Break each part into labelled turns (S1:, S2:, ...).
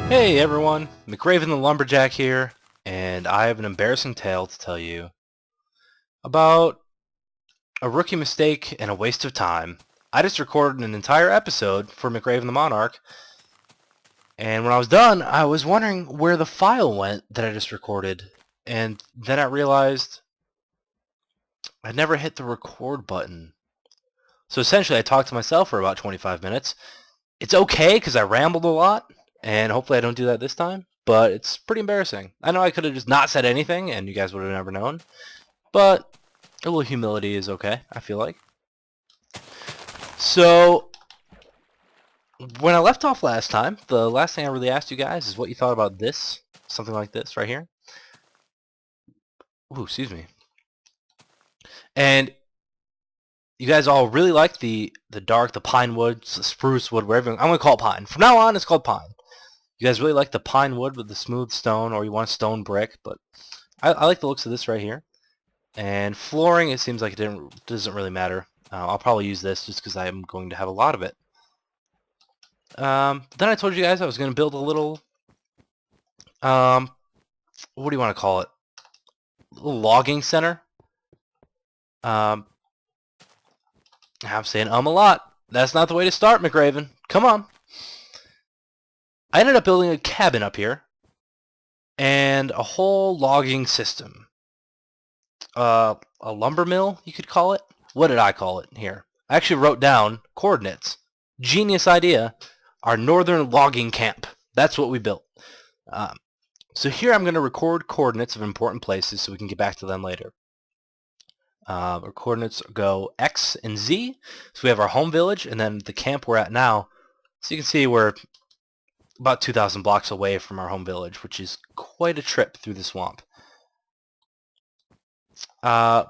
S1: Hey everyone, McRaven the Lumberjack here, and I have an embarrassing tale to tell you about a rookie mistake and a waste of time. I just recorded an entire episode for McRaven the Monarch, and when I was done, I was wondering where the file went that I just recorded, and then I realized I never hit the record button. So essentially, I talked to myself for about 25 minutes. It's okay because I rambled a lot, and hopefully I don't do that this time, but it's pretty embarrassing. I know I could have just not said anything, and you guys would have never known, but a little humility is okay, I feel like. So, when I left off last time, the last thing I really asked you guys is what you thought about this, something like this right here. Ooh, excuse me. And you guys all really like the dark, the pine wood, the spruce wood, wherever. I'm going to call it pine. From now on, it's called pine. You guys really like the pine wood with the smooth stone, or you want a stone brick, but I like the looks of this right here. And flooring, it seems like it doesn't really matter. I'll probably use this just because I'm going to have a lot of it. Then I told you guys I was going to build a little, what do you want to call it? A little logging center. I'm saying a lot. That's not the way to start, McRaven. Come on. I ended up building a cabin up here and a whole logging system. A lumber mill, you could call it. What did I call it here? I actually wrote down coordinates. Genius idea. Our northern logging camp. That's what we built. So here I'm going to record coordinates of important places so we can get back to them later. Our coordinates go X and Z. So we have our home village and then the camp we're at now. So you can see we're about 2,000 blocks away from our home village, which is quite a trip through the swamp.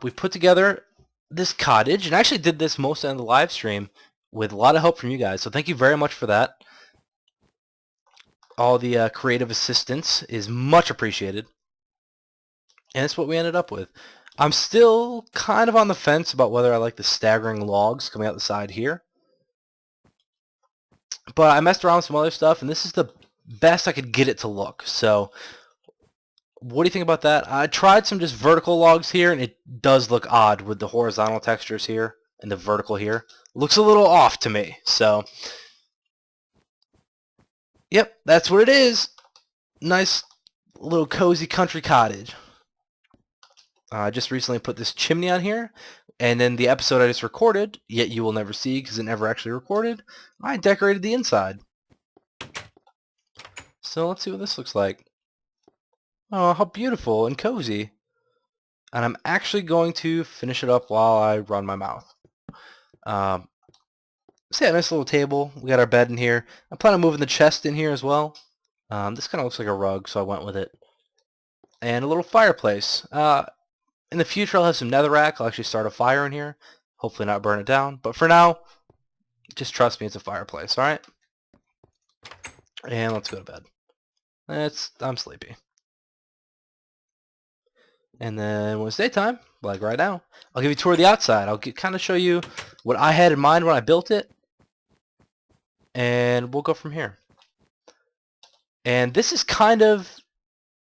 S1: We put together this cottage, and I actually did this most of the live stream with a lot of help from you guys, so thank you very much for that. All the creative assistance is much appreciated, and that's what we ended up with. I'm still kind of on the fence about whether I like the staggering logs coming out the side here, but I messed around with some other stuff, and this is the best I could get it to look. So what do you think about that? I tried some just vertical logs here, and it does look odd with the horizontal textures here and the vertical here. Looks a little off to me. So, yep, that's what it is. Nice little cozy country cottage. I just recently put this chimney on here, and then the episode I just recorded, yet you will never see because it never actually recorded, I decorated the inside. So let's see what this looks like. Oh, how beautiful and cozy. And I'm actually going to finish it up while I run my mouth. So yeah, nice little table. We got our bed in here. I plan on moving the chest in here as well. This kind of looks like a rug, so I went with it. And a little fireplace. In the future, I'll have some netherrack. I'll actually start a fire in here. Hopefully not burn it down. But for now, just trust me, it's a fireplace, alright? And let's go to bed. I'm sleepy. And then when it's daytime, like right now, I'll give you a tour of the outside. I'll kind of show you what I had in mind when I built it. And we'll go from here. And this is kind of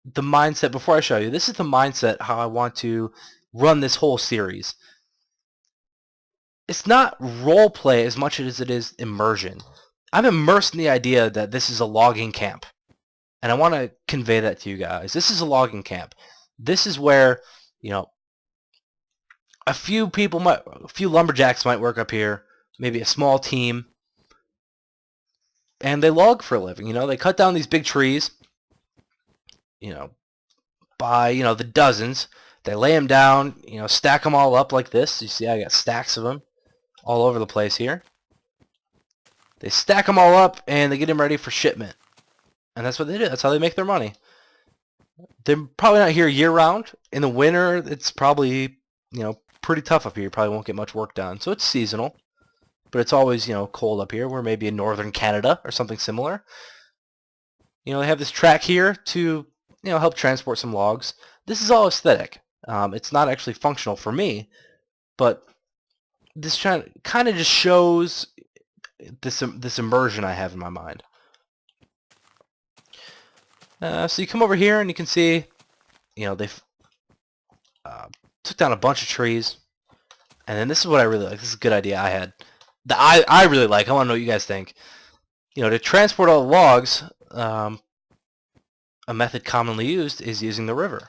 S1: the mindset, before I show you, this is the mindset how I want to run this whole series. It's not role play as much as it is immersion. I'm immersed in the idea that this is a logging camp. And I want to convey that to you guys. This is a logging camp. This is where, you know, a few lumberjacks might work up here, maybe a small team, and they log for a living. You know, they cut down these big trees, you know, by, you know, the dozens. They lay them down, you know, stack them all up like this. You see I got stacks of them all over the place here. They stack them all up and they get them ready for shipment. And that's what they do. That's how they make their money. They're probably not here year-round. In the winter, it's probably, you know, pretty tough up here. You probably won't get much work done. So it's seasonal. But it's always, you know, cold up here. We're maybe in northern Canada or something similar. You know, they have this track here to, you know, help transport some logs. This is all aesthetic. It's not actually functional for me, but this kind of just shows this immersion I have in my mind. So you come over here and you can see, they've took down a bunch of trees. And then this is what I really like. This is a good idea I had. That I really like. I want to know what you guys think. To transport all the logs, a method commonly used is using the river.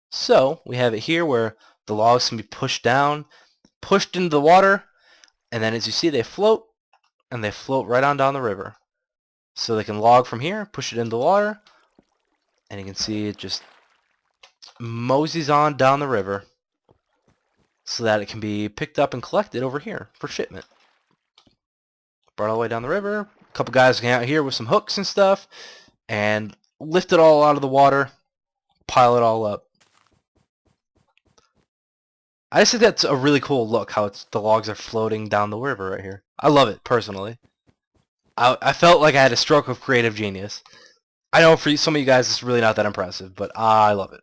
S1: So we have it here where the logs can be pushed down, pushed into the water, and then as you see they float, and they float right on down the river. So they can log from here, push it into the water, and you can see it just moseys on down the river so that it can be picked up and collected over here for shipment. Brought all the way down the river. A couple guys can out here with some hooks and stuff and lift it all out of the water, pile it all up. I just think that's a really cool look, how the logs are floating down the river right here. I love it, personally. I felt like I had a stroke of creative genius. I know for some of you guys it's really not that impressive, but I love it.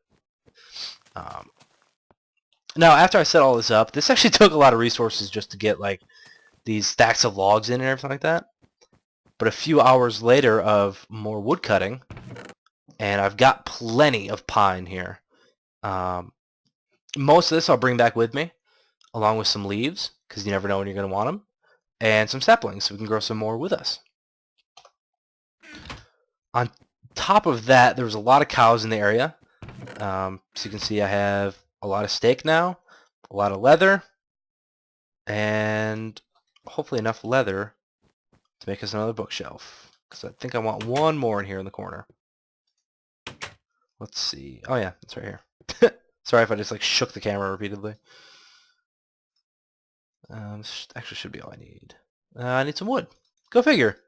S1: Now, after I set all this up, this actually took a lot of resources just to get like these stacks of logs in and everything like that. But a few hours later of more wood cutting, and I've got plenty of pine here. Most of this I'll bring back with me, along with some leaves, because you never know when you're going to want them, and some saplings so we can grow some more with us. On top of that, there was a lot of cows in the area. So you can see I have a lot of steak now, a lot of leather, and hopefully enough leather to make us another bookshelf. Because I think I want one more in here in the corner. Let's see. Oh yeah, it's right here. Sorry if I just like shook the camera repeatedly. This actually should be all I need. I need some wood. Go figure.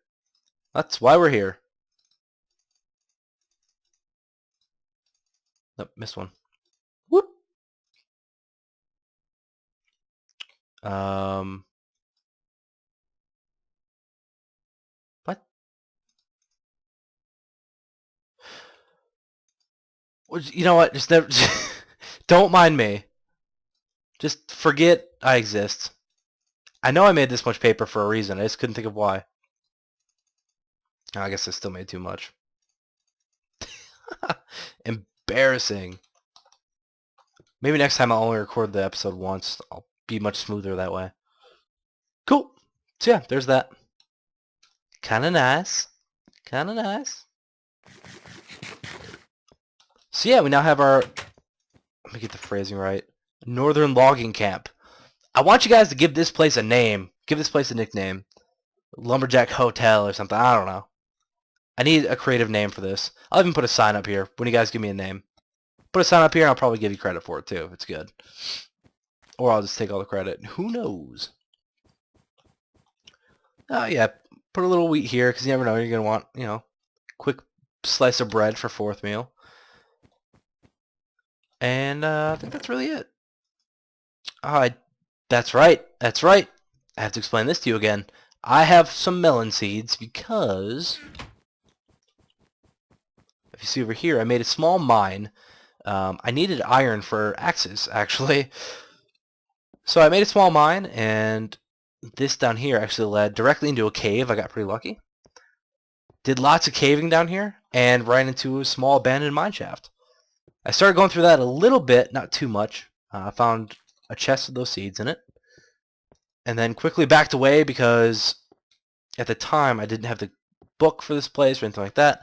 S1: That's why we're here. Nope, missed one. Whoop. What? You know what? Just never. Don't mind me. Just forget I exist. I know I made this much paper for a reason. I just couldn't think of why. Oh, I guess I still made too much. Embarrassing. Maybe next time I'll only record the episode once. I'll be much smoother that way. Cool. So yeah, there's that. Kinda nice. Kinda nice. So yeah, we now have our... Let me get the phrasing right. Northern Logging Camp. I want you guys to give this place a name. Give this place a nickname. Lumberjack Hotel or something. I don't know. I need a creative name for this. I'll even put a sign up here when you guys give me a name. Put a sign up here and I'll probably give you credit for it too if it's good. Or I'll just take all the credit. Who knows? Oh yeah, put a little wheat here because you never know. You're going to want, quick slice of bread for fourth meal. And I think that's really it. That's right. That's right. I have to explain this to you again. I have some melon seeds because if you see over here, I made a small mine. I needed iron for axes, actually. So I made a small mine, and this down here actually led directly into a cave. I got pretty lucky. Did lots of caving down here, and ran into a small abandoned mine shaft. I started going through that a little bit, not too much. I found a chest with those seeds in it. And then quickly backed away because at the time I didn't have the book for this place or anything like that.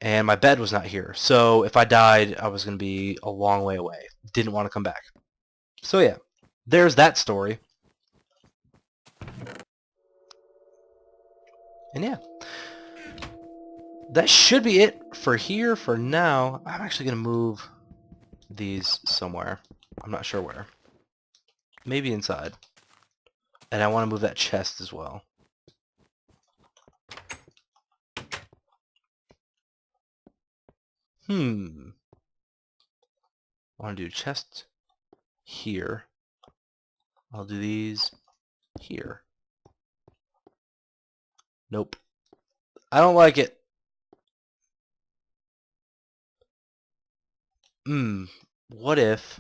S1: And my bed was not here. So if I died, I was going to be a long way away. Didn't want to come back. So yeah, there's that story. And yeah, that should be it for here for now. I'm actually going to move these somewhere. I'm not sure where. Maybe inside. And I want to move that chest as well. I want to do chest here. I'll do these here. Nope. I don't like it. What if...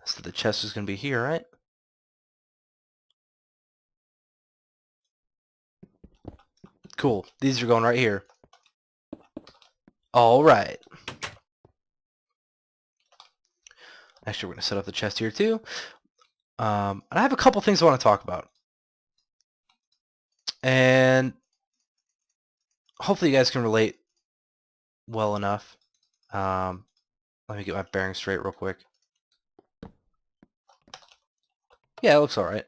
S1: So the chest is going to be here, right? Cool. These are going right here. All right. Actually, we're going to set up the chest here too. And I have a couple things I want to talk about. And hopefully you guys can relate well enough. Let me get my bearings straight real quick. Yeah, it looks alright.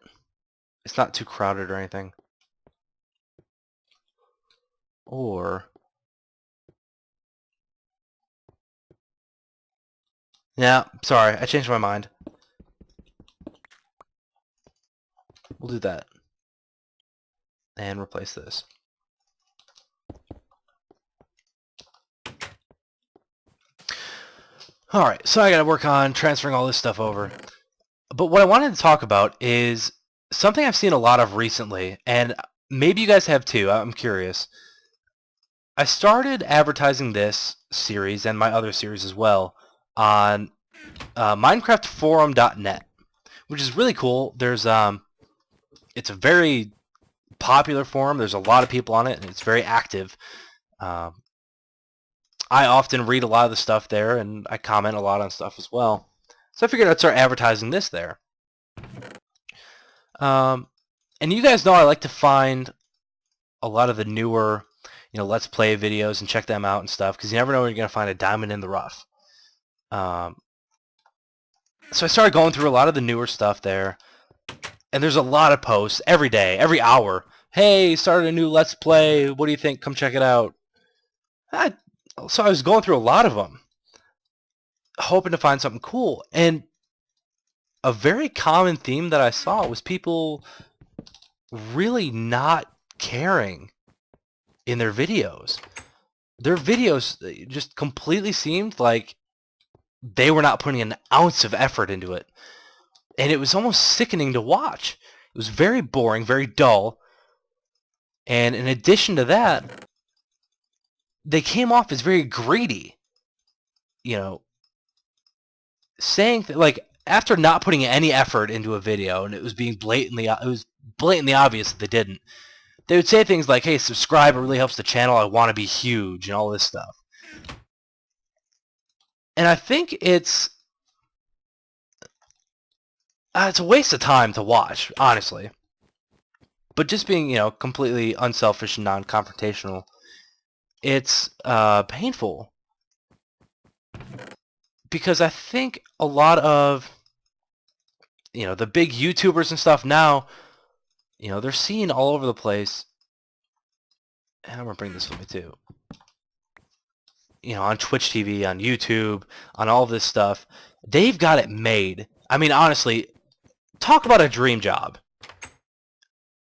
S1: It's not too crowded or anything. Or... yeah, sorry, I changed my mind. We'll do that. And replace this. Alright, so I gotta work on transferring all this stuff over. But what I wanted to talk about is something I've seen a lot of recently, and maybe you guys have too, I'm curious. I started advertising this series, and my other series as well, on MinecraftForum.net, which is really cool. There's it's a very popular forum. There's a lot of people on it, and it's very active. I often read a lot of the stuff there, and I comment a lot on stuff as well. So I figured I'd start advertising this there. And you guys know I like to find a lot of the newer, Let's Play videos and check them out and stuff, because you never know when you're going to find a diamond in the rough. So I started going through a lot of the newer stuff there, and there's a lot of posts every day, every hour. Hey, started a new Let's Play. What do you think? Come check it out. So I was going through a lot of them, hoping to find something cool. And a very common theme that I saw was people really not caring in their videos. Their videos just completely seemed like they were not putting an ounce of effort into it. And it was almost sickening to watch. It was very boring, very dull. And in addition to that, they came off as very greedy. Saying like, after not putting any effort into a video, and it was blatantly obvious that they didn't, they would say things like, hey, subscribe, it really helps the channel, I want to be huge, and all this stuff. And I think it's a waste of time to watch, honestly. But just being, completely unselfish and non-confrontational, it's painful. Because I think a lot of, the big YouTubers and stuff now, they're seen all over the place. And I'm going to bring this with me too. On Twitch TV, on YouTube, on all this stuff. They've got it made. I mean, honestly, talk about a dream job.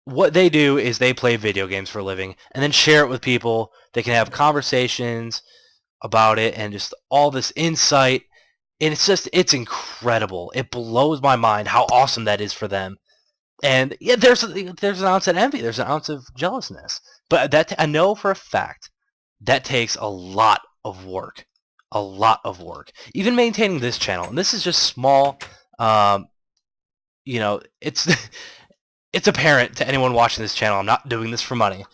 S1: What they do is they play video games for a living and then share it with people. They can have conversations about it and just all this insight. And it's incredible. It blows my mind how awesome that is for them. And yeah, there's an ounce of envy. There's an ounce of jealousness. But that I know for a fact that takes a lot of work. A lot of work. Even maintaining this channel. And this is just small. It's it's apparent to anyone watching this channel. I'm not doing this for money.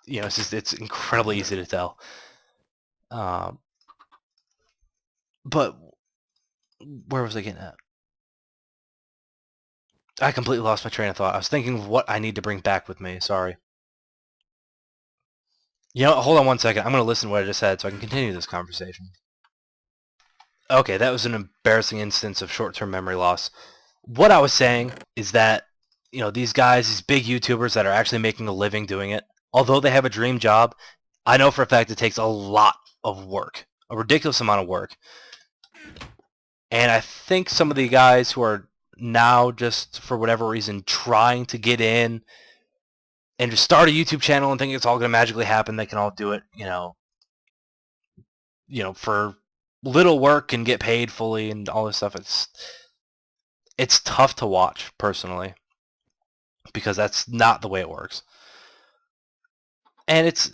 S1: It's incredibly easy to tell. But where was I getting at? I completely lost my train of thought. I was thinking of what I need to bring back with me. Sorry. Hold on one second. I'm going to listen to what I just said so I can continue this conversation. Okay, that was an embarrassing instance of short-term memory loss. What I was saying is that, these guys, these big YouTubers that are actually making a living doing it, although they have a dream job, I know for a fact it takes a lot of work. A ridiculous amount of work. And I think some of the guys who are now just, for whatever reason, trying to get in and just start a YouTube channel and think it's all going to magically happen, they can all do it, for little work and get paid fully and all this stuff. It's tough to watch, personally, because that's not the way it works. And it's,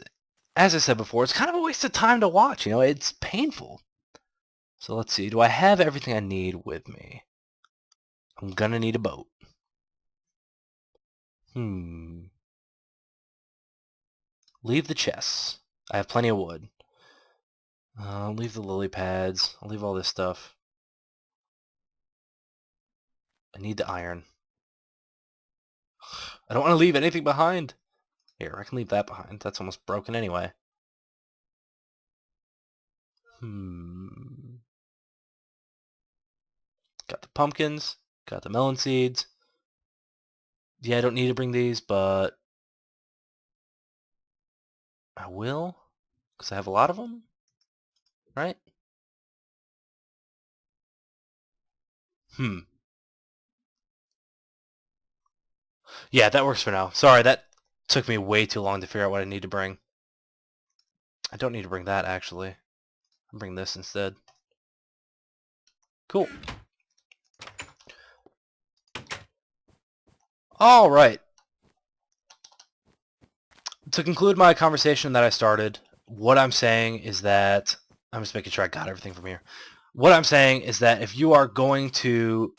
S1: as I said before, it's kind of a waste of time to watch. It's painful. So let's see. Do I have everything I need with me? I'm gonna need a boat. Leave the chests. I have plenty of wood. Leave the lily pads. I'll leave all this stuff. I need the iron. I don't want to leave anything behind. Here, I can leave that behind. That's almost broken anyway. Got the pumpkins. Got the melon seeds. Yeah, I don't need to bring these, but I will, because I have a lot of them, right? Yeah, that works for now. Sorry, that took me way too long to figure out what I need to bring. I don't need to bring that, actually. I'll bring this instead. Cool. All right. To conclude my conversation that I started, what I'm saying is that... I'm just making sure I got everything from here. What I'm saying is that if you are going to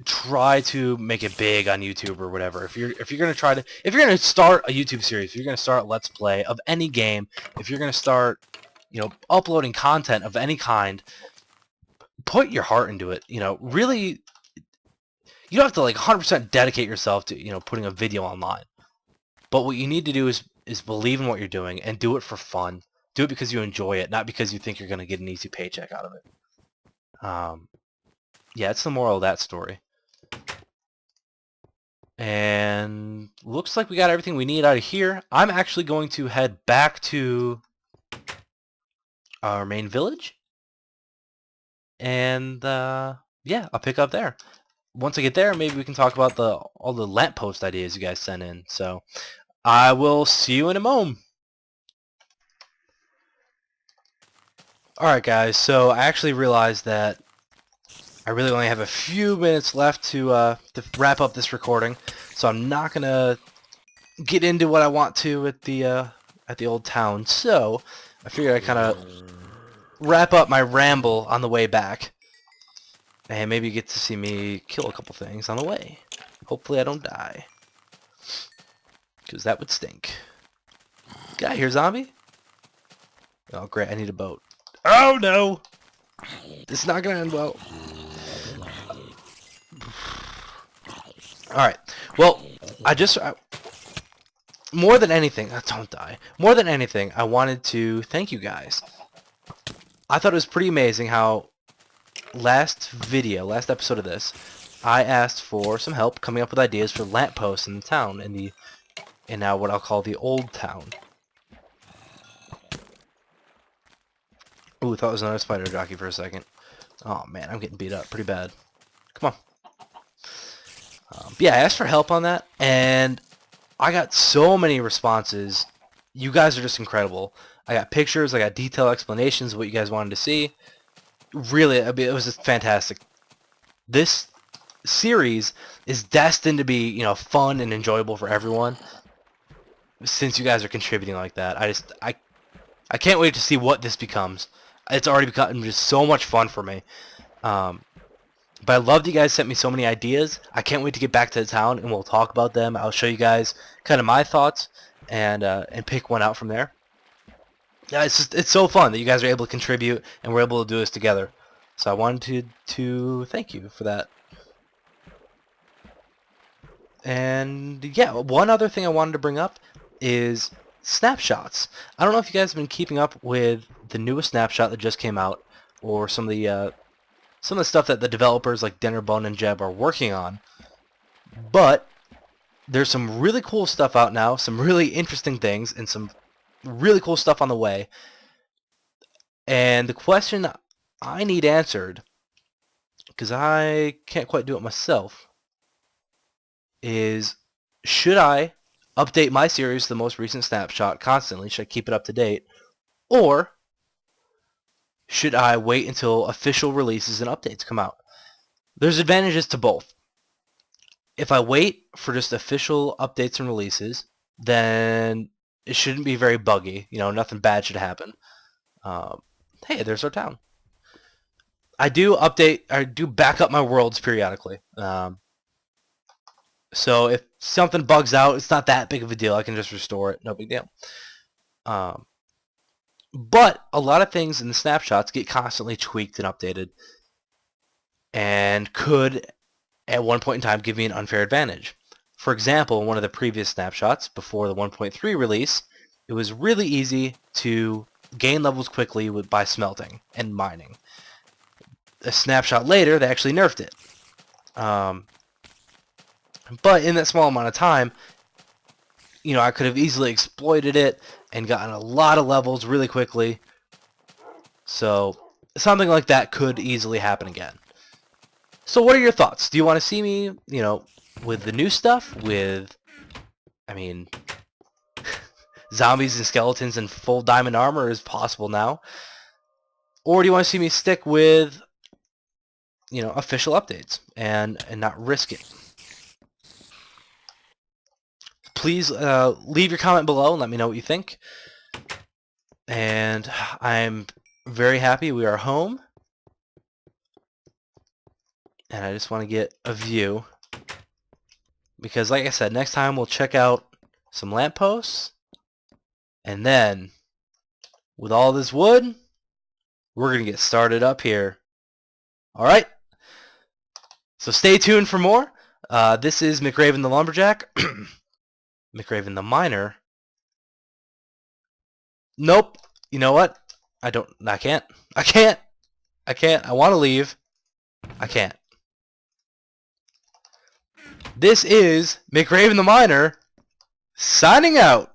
S1: try to make it big on YouTube or whatever, if you're going to start a YouTube series, if you're going to start a Let's Play of any game, if you're going to start, uploading content of any kind, put your heart into it. Really, you don't have to 100% dedicate yourself to, putting a video online. But what you need to do is believe in what you're doing and do it for fun. Do it because you enjoy it, not because you think you're going to get an easy paycheck out of it. Yeah, it's the moral of that story. And looks like we got everything we need out of here. I'm actually going to head back to our main village. And yeah, I'll pick up there. Once I get there, maybe we can talk about all the lamppost ideas you guys sent in. So I will see you in a moment. Alright guys, so I actually realized that I really only have a few minutes left to wrap up this recording, so I'm not gonna get into what I want to at the old town. So I figured I'd kind of wrap up my ramble on the way back, and maybe you get to see me kill a couple things on the way. Hopefully I don't die, because that would stink. Get out here, zombie! Oh great, I need a boat. Oh no! This is not gonna end well. Alright, well, more than anything, don't die. More than anything, I wanted to thank you guys. I thought it was pretty amazing how last episode of this, I asked for some help coming up with ideas for lampposts in the town, in now what I'll call the old town. Ooh, thought it was another spider jockey for a second. Oh man, I'm getting beat up pretty bad. Come on. Yeah, I asked for help on that, and I got so many responses. You guys are just incredible. I got pictures, I got detailed explanations of what you guys wanted to see. Really, I mean, it was just fantastic. This series is destined to be, fun and enjoyable for everyone. Since you guys are contributing like that, I can't wait to see what this becomes. It's already become just so much fun for me. But I love that you guys sent me so many ideas. I can't wait to get back to the town and we'll talk about them. I'll show you guys kind of my thoughts and pick one out from there. Yeah, it's so fun that you guys are able to contribute and we're able to do this together. So I wanted to thank you for that. And yeah, one other thing I wanted to bring up is snapshots. I don't know if you guys have been keeping up with the newest snapshot that just came out, or some of the stuff that the developers like Dinnerbone and Jeb are working on. But there's some really cool stuff out now, some really interesting things, and some really cool stuff on the way. And the question I need answered, because I can't quite do it myself, is should I update my series to the most recent snapshot constantly? Should I keep it up to date? Or should I wait until official releases and updates come out? There's advantages to both. If I wait for just official updates and releases, then it shouldn't be very buggy. Nothing bad should happen. Hey, there's our town. I do back up my worlds periodically. So if something bugs out, it's not that big of a deal. I can just restore it. No big deal. But a lot of things in the snapshots get constantly tweaked and updated and could, at one point in time, give me an unfair advantage. For example, in one of the previous snapshots before the 1.3 release, it was really easy to gain levels quickly by smelting and mining. A snapshot later, they actually nerfed it. But in that small amount of time, I could have easily exploited it and gotten a lot of levels really quickly. So something like that could easily happen again. So what are your thoughts? Do you want to see me, with the new stuff, zombies and skeletons in full diamond armor is possible now? Or do you want to see me stick with, official updates and not risk it? Please leave your comment below and let me know what you think. And I'm very happy we are home. And I just want to get a view. Because like I said, next time we'll check out some lampposts. And then, with all this wood, we're going to get started up here. Alright? So stay tuned for more. This is McRaven the Lumberjack. McRaventheMiner. Nope. You know what? I can't. I want to leave. I can't. This is McRaven the Miner signing out.